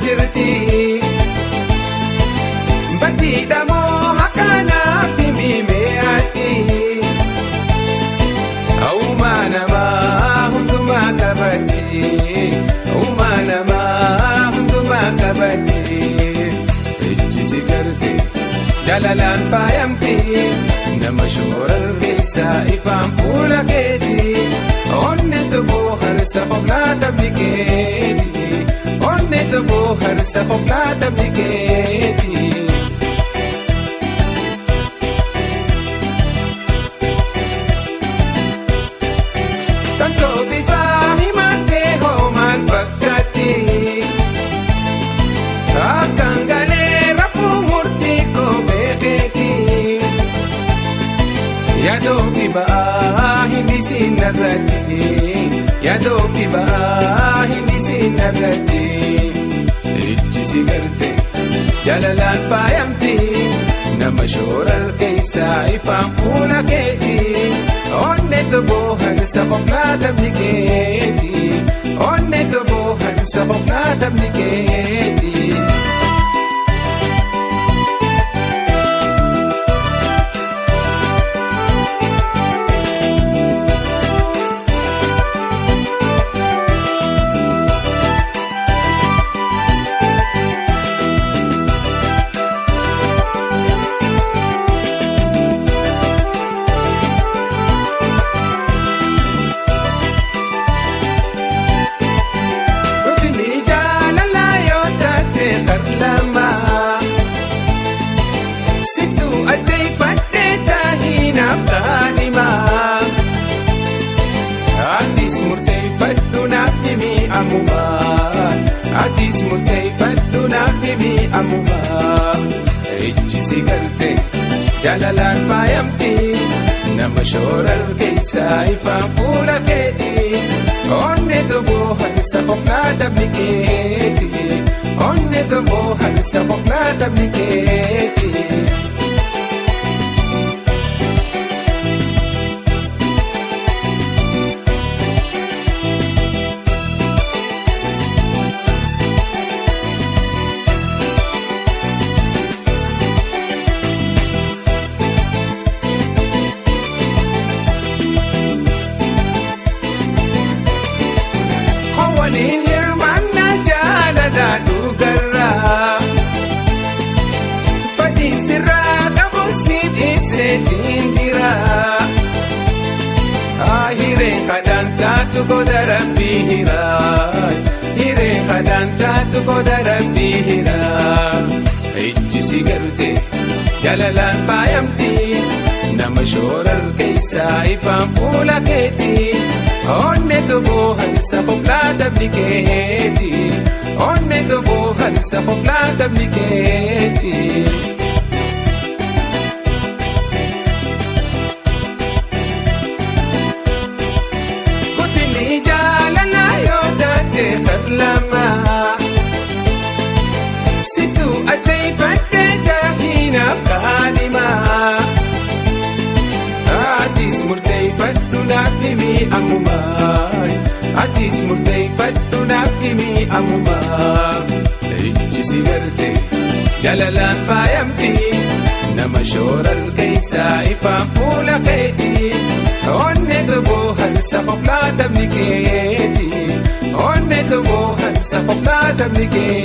jirti. Baddiidha moo akkanaaf himimee ati. Uumaa namaa hundumaa qabatti. Uumaa namaa hundumaa qabatti. Ejjisi garte jalalaan faayamti. Nama shoorar keessaa ifaan fuula keeti. Onne toboo harsa hoklaata bikeeti. Onne toboo harsa hoklaata bikeeti. Tantoo bifaa himatee hoomaan fakkaatti. Akkaan galee raffuu murtii koo beekeeti. Yaadoofi ba'aa hindi sinarratti. Yaadoofi ba'aa hindi sinarratti. Ejjisi garte jalalaan faayamti. Nama shoorar keessaa ifaan fuula keeti. Onne toboo harsa hoklaata bikeeti. Onne toboo harsa hoklaata bikeeti. Situ adai padeta hinaaf taadhima. Atis murteeffadhu naaf himi ammuma. Atis murteeffadhu naaf himi ammuma. Ejjisi garte jalalaan faayamti. Nama shoorar keessaa ifaan fuula keeti. Onne toboo harsa hoklaata bikeeti. Onne toboo harsa hoklaata bikeeti. Waliin hirmaannaa jaalala dhugarraa. Fadhiin sirraa qabuun siif ibseetiin jira. Hireen kadhaan taatu goda rabbii hiraa. Hireen kadhaan taatu goda rabbii hiraa. Ejjisi garte jalalaan faayamti. Nama shoorar keessaa ifaan fuula keeti. Onne toboo harsa hoklaata bikeeti. Onne toboo harsa hoklaata bikeeti. Guddinni jaalalaa yoo taate harlama. Situ adai paddeeta hinaaf kaadhima. Atis murteeffadhu naaf himi ammuma. Atis murteeffadhu naaf himi ammuma. Ejjisi garte jalalaan faayamti. Nama shoorar keessaa ifaan fuula keeti. Onne toboo harsa hoklaata bikeeti. Onne toboo harsa hoklaata bikeeti.